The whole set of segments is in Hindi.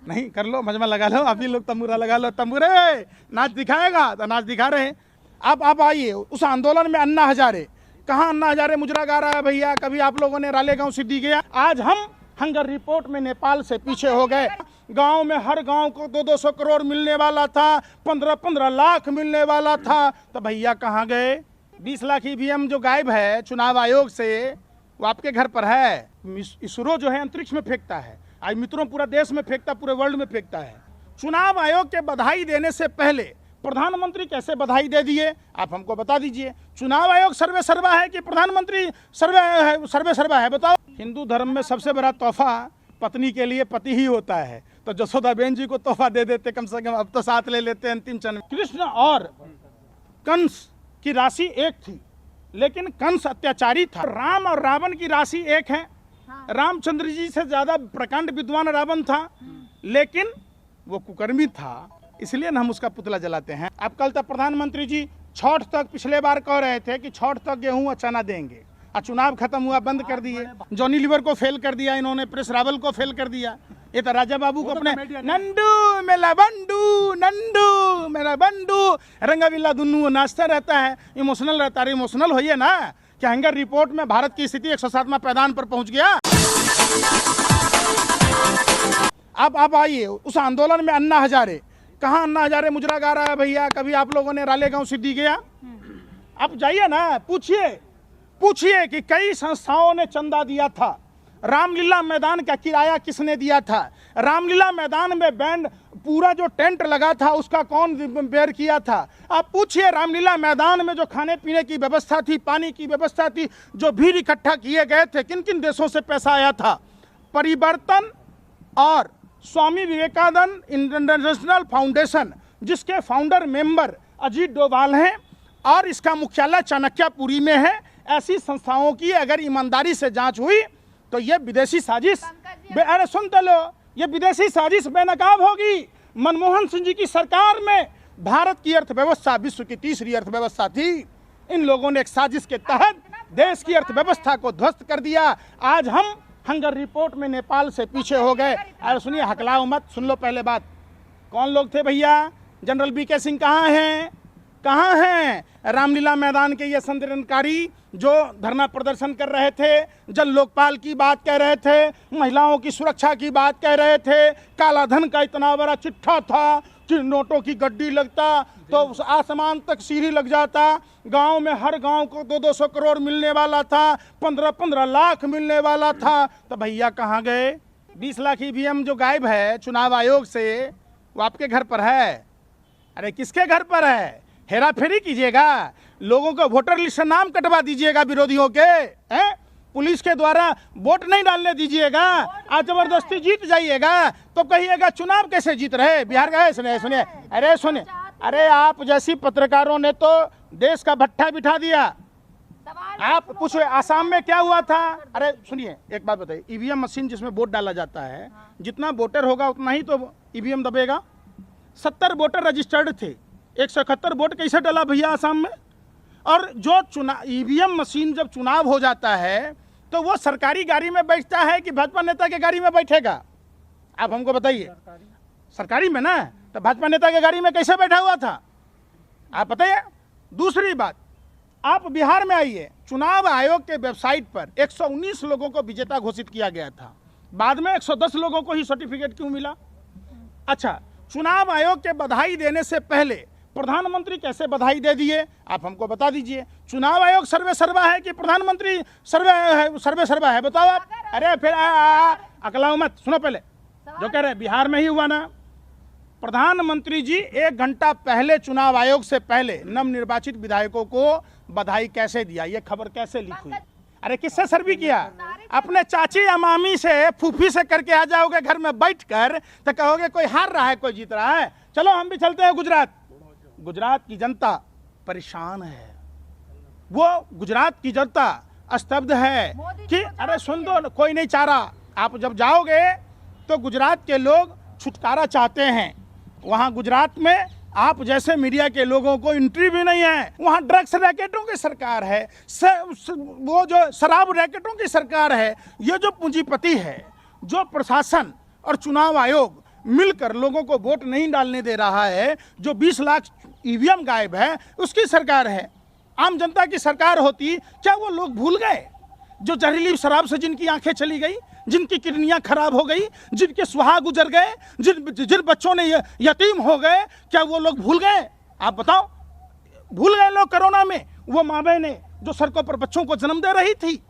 नहीं कर लो, मजमा लगा लो, आप ही लोग तंबूरा लगा लो। तंबूरे नाच दिखाएगा तो नाच दिखा रहे हैं। अब आप आइए उस आंदोलन में अन्ना हजारे, कहाँ अन्ना हजारे मुजरा गा रहा है भैया। कभी आप लोगों ने रालेगांव सिद्धि गया, आज हम हंगर रिपोर्ट में नेपाल से पीछे हो गए। गांव में हर गांव को 200 करोड़ मिलने वाला था, 15 लाख मिलने वाला था, तो भैया कहाँ गए? 20 लाख ईवीएम जो गायब है चुनाव आयोग से, वो आपके घर पर है। इसरो जो है अंतरिक्ष में फेंकता है, आज मित्रों पूरा देश में फेंकता, पूरे वर्ल्ड में फेंकता है। चुनाव आयोग के बधाई देने से पहले प्रधानमंत्री कैसे बधाई दे दिए, आप हमको बता दीजिए। चुनाव आयोग सर्वे सर्वा है कि प्रधानमंत्री सर्वे सर्वा है? बताओ। हिंदू धर्म में सबसे बड़ा तोहफा पत्नी के लिए पति ही होता है, तो जसोदा बहन जी को तोहफा दे देते कम से कम, अब तो साथ ले लेते अंतिम क्षण में। कृष्ण और कंस की राशि एक थी, लेकिन कंस अत्याचारी था। राम और रावण की राशि एक है। रामचंद्र जी से ज्यादा प्रकांड विद्वान रावण था, लेकिन वो कुकर्मी था, इसलिए हम उसका पुतला जलाते हैं। अब कल तक प्रधानमंत्री जी छठ तक पिछले बार कह रहे थे कि छठ तक गेहूं और चना देंगे, और चुनाव खत्म हुआ बंद कर दिए। जॉनी लीवर को फेल कर दिया इन्होंने, प्रेस रावल को फेल कर दिया। ये तो राजा बाबू को अपने नंदू मेला बंडू, नंदू मेरा बंडू रंगाविल्ला दुन्नू नाचता रहता है, इमोशनल रहता है। इमोशनल होइए ना, क्या हंगर रिपोर्ट में भारत की स्थिति 107वां पैदान पर पहुंच गया। अब आप आइए उस आंदोलन में अन्ना हजारे, कहाँ अन्ना हजारे मुजरा गा रहा है भैया। कभी आप लोगों ने रालेगांव सिद्धि गया, आप जाइए ना, पूछिए कि कई संस्थाओं ने चंदा दिया था। रामलीला मैदान का किराया किसने दिया था? रामलीला मैदान में बैंड पूरा जो टेंट लगा था उसका कौन बेयर किया था? आप पूछिए। रामलीला मैदान में जो खाने पीने की व्यवस्था थी, पानी की व्यवस्था थी, जो भीड़ इकट्ठा किए गए थे, किन किन देशों से पैसा आया था? परिवर्तन और स्वामी विवेकानंद इंटरनेशनल फाउंडेशन, जिसके फाउंडर मेंबर अजीत डोभाल हैं और इसका मुख्यालय चाणक्यपुरी में है। ऐसी संस्थाओं की अगर ईमानदारी से जांच हुई तो ये विदेशी साजिश, अरे सुन तो लो, ये विदेशी साजिश बेनकाब होगी। मनमोहन सिंह जी की सरकार में भारत की अर्थव्यवस्था विश्व की तीसरी अर्थव्यवस्था थी। इन लोगों ने एक साजिश के तहत देश की अर्थव्यवस्था को ध्वस्त कर दिया। आज हम हंगर रिपोर्ट में नेपाल से पीछे हो गए। अरे सुनिए, हकलाओ मत, सुन लो पहले बात। कौन लोग थे भैया? जनरल बीके सिंह कहाँ हैं? कहाँ हैं? रामलीला मैदान के ये संदर्शनकारी जो धरना प्रदर्शन कर रहे थे, जल लोकपाल की बात कह रहे थे, महिलाओं की सुरक्षा की बात कह रहे थे, काला धन का इतना बड़ा चिट्ठा था, नोटों की गड्डी लगता तो आसमान तक सीढ़ी लग जाता। गांव में हर गांव को 200 करोड़ मिलने वाला था, 15 लाख मिलने वाला था, तो भैया कहाँ गए? 20 लाख ईवीएम जो गायब है चुनाव आयोग से, वो आपके घर पर है। अरे किसके घर पर है? हेरा फेरी कीजिएगा, लोगों को वोटर लिस्ट से नाम कटवा दीजिएगा विरोधियों के, हैं? पुलिस के द्वारा वोट नहीं डालने दीजिएगा, आज जबरदस्ती जीत जाइएगा तो कहिएगा चुनाव कैसे जीत रहे। बिहार गए, सुनिए, अरे सुनिए, अरे आप जैसी पत्रकारों ने तो देश का भट्ठा बिठा दिया। आप पूछो आसाम में क्या हुआ था? अरे सुनिए, एक बात बताइए, ईवीएम मशीन जिसमें वोट डाला जाता है, जितना वोटर होगा उतना ही तो ईवीएम दबेगा। 70 वोटर रजिस्टर्ड थे, 171 वोट कैसे डाला भैया आसाम में? और जो ईवीएम मशीन जब चुनाव हो जाता है तो वो सरकारी गाड़ी में बैठता है कि भाजपा नेता के गाड़ी में बैठेगा? आप हमको बताइए। सरकारी में ना, तो भाजपा नेता के गाड़ी में कैसे बैठा हुआ था आप बताइए। दूसरी बात, आप बिहार में आइए, चुनाव आयोग के वेबसाइट पर 119 लोगों को विजेता घोषित किया गया था, बाद में 110 लोगों को ही सर्टिफिकेट क्यों मिला? अच्छा, चुनाव आयोग के बधाई देने से पहले प्रधानमंत्री कैसे बधाई दे दिए, आप हमको बता दीजिए। चुनाव आयोग सर्वे सर्वा है कि प्रधानमंत्री सर्वे सर्वा है? बताओ आप। अरे फिर अकलाओ मत, सुनो पहले जो कह रहे हैं। बिहार में ही हुआ ना, प्रधानमंत्री जी 1 घंटा पहले चुनाव आयोग से पहले नवनिर्वाचित विधायकों को बधाई कैसे दिया, ये खबर कैसे लीक हुई? अरे किससे सर्वे किया? अपने चाची या मामी से, फूफी से करके आ जाओगे घर में बैठकर, तो कहोगे कोई हार रहा है कोई जीत रहा है। चलो हम भी चलते हैं गुजरात। गुजरात की जनता परेशान है, वो गुजरात की जनता स्तब्ध है कि अरे सुन दो, कोई नहीं चाह रहा। आप जब जाओगे तो गुजरात के लोग छुटकारा चाहते हैं। वहाँ गुजरात में आप जैसे मीडिया के लोगों को एंट्री भी नहीं है। वहाँ ड्रग्स रैकेटों की सरकार है, वो जो शराब रैकेटों की सरकार है। ये जो पूंजीपति है, जो प्रशासन और चुनाव आयोग मिलकर लोगों को वोट नहीं डालने दे रहा है, जो 20 लाख ईवीएम गायब है, उसकी सरकार है। आम जनता की सरकार होती, क्या वो लोग भूल गए जो जहरीली शराब से जिनकी आंखें चली गई, जिनकी किडनियां खराब हो गई, जिनके सुहाग गुजर गए, जिन बच्चों ने यतीम हो गए, क्या वो लोग भूल गए? आप बताओ, भूल गए लोग कोरोना में? वो माँ बहनें जो सड़कों पर बच्चों को जन्म दे रही थी,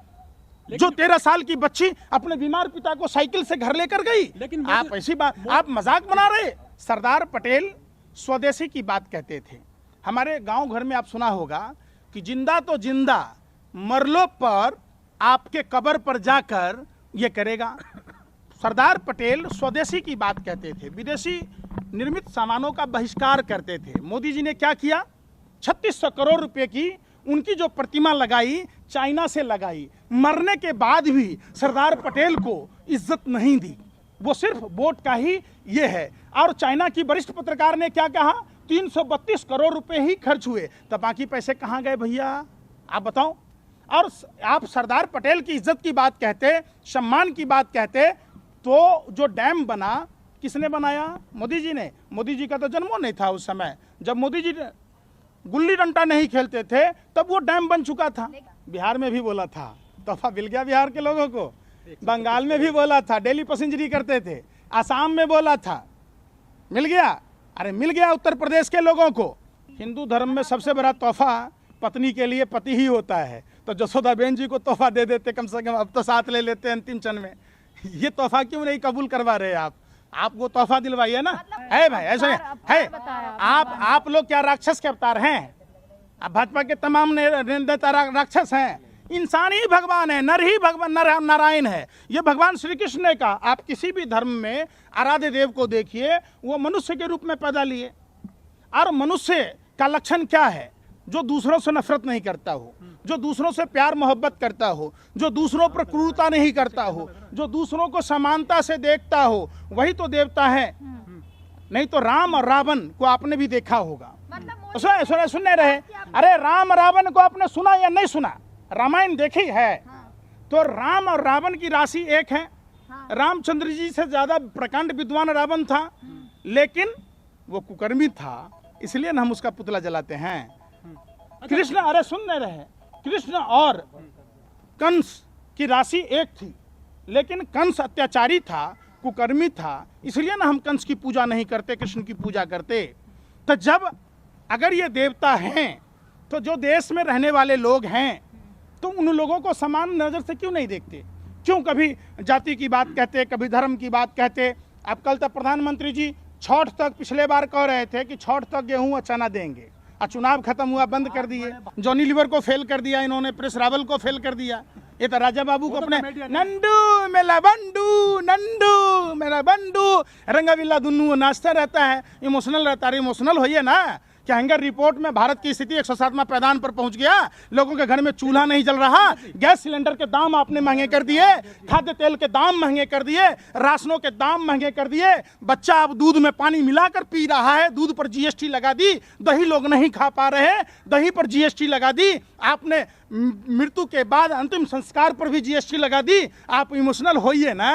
जो 13 साल की बच्ची अपने बीमार पिता को साइकिल से घर लेकर गई। लेकिन आप ऐसी बात, आप मजाक बना रहे। सरदार पटेल स्वदेशी की बात कहते थे। हमारे गांव घर में आप सुना होगा कि जिंदा तो जिंदा, मरलो पर आपके कब्र पर जाकर ये करेगा। सरदार पटेल स्वदेशी की बात कहते थे, विदेशी निर्मित सामानों का बहिष्कार करते थे। मोदी जी ने क्या किया? 3600 करोड़ रुपए की उनकी जो प्रतिमा लगाई, चाइना से लगाई। मरने के बाद भी सरदार पटेल को इज्जत नहीं दी, वो सिर्फ वोट का ही ये है। और चाइना की वरिष्ठ पत्रकार ने क्या कहा? 332 करोड़ रुपए ही खर्च हुए, तो बाकी पैसे कहाँ गए भैया? आप बताओ। और आप सरदार पटेल की इज्जत की बात कहते, सम्मान की बात कहते, तो जो डैम बना किसने बनाया? मोदी जी ने। मोदी जी का तो जन्म नहीं था उस समय, जब मोदी जी गुल्ली डंडा नहीं खेलते थे तब वो डैम बन चुका था। बिहार में भी बोला था, तोहफा मिल गया बिहार के लोगों को। बंगाल में भी बोला था, डेली पैसेंजरी करते थे। आसाम में बोला था, मिल गया। अरे मिल गया उत्तर प्रदेश के लोगों को। हिंदू धर्म में सबसे बड़ा तोहफा पत्नी के लिए पति ही होता है, तो जसोदाबेन जी को तोहफा दे देते कम से कम, अब तो साथ ले लेते अंतिम क्षण में। ये तोहफा क्यों नहीं कबूल करवा रहे आप? आपको तोहफा दिलवाइए ना। है भाई, ऐसे है। आप लोग क्या राक्षस के अवतार हैं? आप भाजपा के तमाम नेता राक्षस हैं। इंसान ही भगवान है, नर ही भगवान, नारायण है। ये भगवान श्री कृष्ण ने कहा। आप किसी भी धर्म में आराध्य देव को देखिए, वो मनुष्य के रूप में पैदा लिए। और मनुष्य का लक्षण क्या है? जो दूसरों से नफरत नहीं करता हो, जो दूसरों से प्यार मोहब्बत करता हो, जो दूसरों पर क्रूरता नहीं करता हो, जो दूसरों को समानता से देखता हो, वही तो देवता है। नहीं तो राम और रावण को आपने भी देखा होगा। सुनने रहे। अरे राम रावण को आपने सुना या नहीं सुना? रामायण देखी है? तो राम और रावण की राशि एक है। रामचंद्र जी से ज्यादा प्रकांड विद्वान रावण था, लेकिन वो कुकर्मी था, इसलिए हम उसका पुतला जलाते हैं। कृष्ण, अरे सुनने रहे, कृष्ण और कंस की राशि एक थी, लेकिन कंस अत्याचारी था, कुकर्मी था, इसलिए ना हम कंस की पूजा नहीं करते, कृष्ण की पूजा करते। तो जब अगर ये देवता हैं, तो जो देश में रहने वाले लोग हैं, तो उन लोगों को समान नजर से क्यों नहीं देखते? क्यों कभी जाति की बात कहते, कभी धर्म की बात कहते? अब कल तक प्रधानमंत्री जी छठ तक, पिछले बार कह रहे थे कि छठ तक गेहूं और चना देंगे, और चुनाव खत्म हुआ, बंद कर दिए। जॉनी लीवर को फेल कर दिया इन्होंने, प्रेस रावल को फेल कर दिया। ये तो राजा बाबू को अपने नंदू मेला बंडू, नंदू मेरा बंडू, रंगा बिल्ला दुन्नू नाचता रहता है, इमोशनल रहता है। इमोशनल होइए ना। क्या हंगर रिपोर्ट में भारत की स्थिति 107वां पैदान पर पहुंच गया? लोगों के घर में चूल्हा नहीं जल रहा, गैस सिलेंडर के दाम आपने महंगे कर दिए, खाद्य तेल के दाम महंगे कर दिए, राशनों के दाम महंगे कर दिए। बच्चा अब दूध में पानी मिलाकर पी रहा है, दूध पर जीएसटी लगा दी। दही लोग नहीं खा पा रहे, दही पर जीएसटी लगा दी। आपने मृत्यु के बाद अंतिम संस्कार पर भी जीएसटी लगा दी। आप इमोशनल होइए ना।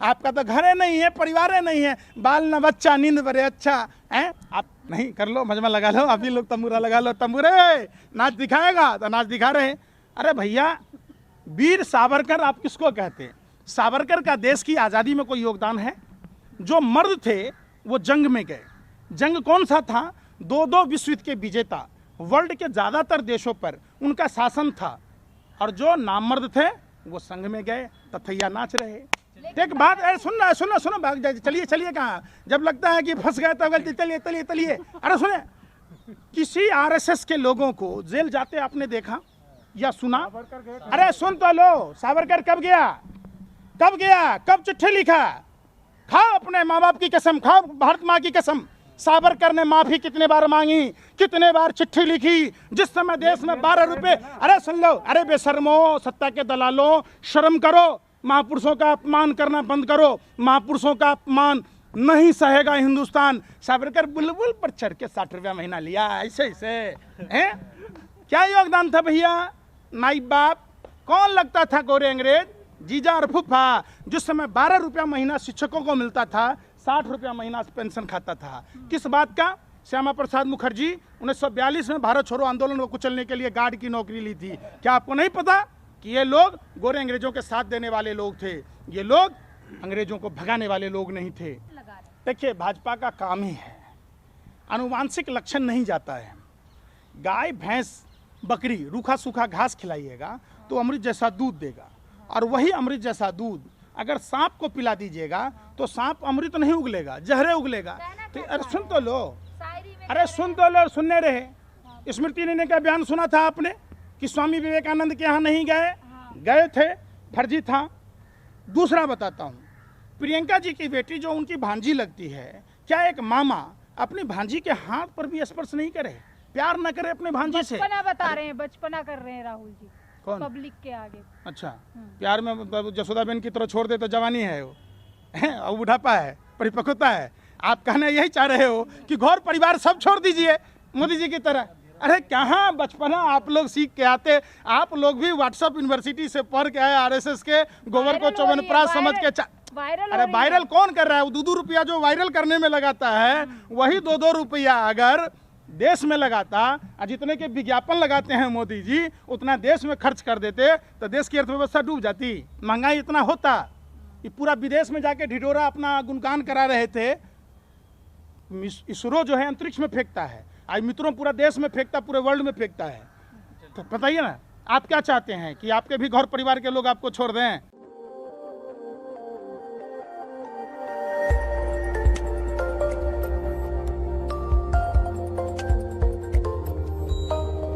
आपका तो घर नहीं है, परिवार नहीं है, बाल न बच्चा, नींद बड़े अच्छा है। आप नहीं कर लो, मजमा लगा लो, अभी लोग तंबूरा लगा लो, तंबूरे नाच दिखाएगा तो नाच दिखा रहे। अरे भैया, वीर सावरकर आप किसको कहते हैं? सावरकर का देश की आज़ादी में कोई योगदान है? जो मर्द थे वो जंग में गए। जंग कौन सा था? 2 विश्व युद्ध के विजेता, वर्ल्ड के ज़्यादातर देशों पर उनका शासन था। और जो नामर्द थे वो संघ में गए, तथैया नाच रहे। एक बात, सुनना सुनना सुनो, भाग जाए, चलिए चलिए कहाँ? जब लगता है कि फंस गए तो चलिए चलिए चलिए। अरे सुने, किसी आरएसएस के लोगों को जेल जाते आपने देखा या सुना? अरे सुन तो लो, सावरकर कब गया? कब गया? कब चिट्ठी लिखा? खाओ अपने माँ बाप की कसम, खाओ भारत माँ की कसम। सावरकर ने माफी कितने बार मांगी, कितने बार चिट्ठी लिखी? जिस समय देश में 12 रुपए, अरे सुन लो, अरे बेशर्मो, सत्ता के दलालों, शर्म करो। महापुरुषों का अपमान करना बंद करो। महापुरुषों का अपमान नहीं सहेगा हिंदुस्तान। सावरकर बुलबुल पर चढ़ के 60 रुपया महीना लिया, ऐसे ऐसे हैं। क्या योगदान था भैया? नाई बाप कौन लगता था? गोरे अंग्रेज, जीजा और फूफा। जिस समय 12 रुपया महीना शिक्षकों को मिलता था, 60 रुपया महीना पेंशन खाता था। किस बात का? श्यामा प्रसाद मुखर्जी 1942 में भारत छोड़ो आंदोलन को कुचलने के लिए गार्ड की नौकरी ली थी। क्या आपको नहीं पता कि ये लोग गोरे अंग्रेजों के साथ देने वाले लोग थे? ये लोग अंग्रेजों को भगाने वाले लोग नहीं थे। देखिए, भाजपा का काम ही है, आनुवांशिक लक्षण नहीं जाता है। गाय, भैंस, बकरी रूखा सूखा घास खिलाइएगा तो अमृत जैसा दूध देगा, और वही अमृत जैसा दूध अगर सांप को पिला दीजिएगा तो सांप अमृत नहीं उगलेगा, जहरे उगलेगा। तो अरे सुन तो लो, अरे सुन तो लो, सुनने रहे। स्मृति ईरानी का बयान सुना था आपने कि स्वामी विवेकानंद के यहाँ नहीं गए? गए थे, फर्जी था। दूसरा बताता हूँ, प्रियंका जी की बेटी जो उनकी भांजी लगती है, क्या एक मामा अपनी भांजी के हाथ पर भी स्पर्श नहीं करे, प्यार न करे अपने भांजी से? बचपना बता रहे हैं, बचपना कर रहे हैं राहुल जी। कौन? पब्लिक के आगे। अच्छा, प्यार में जसोदाबेन की तरह छोड़ दे तो जवानी है वो, और बुढ़ापा है, परिपक्वता है। आप कहना यही चाह रहे हो कि घर परिवार सब छोड़ दीजिए मोदी जी की तरह? अरे कहाँ बचपना आप लोग सीख के आते। आप लोग भी व्हाट्सएप यूनिवर्सिटी से पढ़ के आए, आरएसएस के गोबर को चौवनप्राश समझ के अरे वायरल कौन कर रहा है? वो 2-2 रुपया जो वायरल करने में लगाता है, वही 2-2 रुपया अगर देश में लगाता, जितने के विज्ञापन लगाते हैं मोदी जी, उतना देश में खर्च कर देते तो देश की अर्थव्यवस्था डूब जाती, महंगाई इतना होता। ये पूरा विदेश में जाके ढिढोरा अपना गुणगान करा रहे थे। इसरो जो है अंतरिक्ष में फेंकता है, आज मित्रों पूरा देश में फेंकता, पूरे वर्ल्ड में फेंकता है। तो बताइए ना, आप क्या चाहते हैं कि आपके भी घर परिवार के लोग आपको छोड़ दें?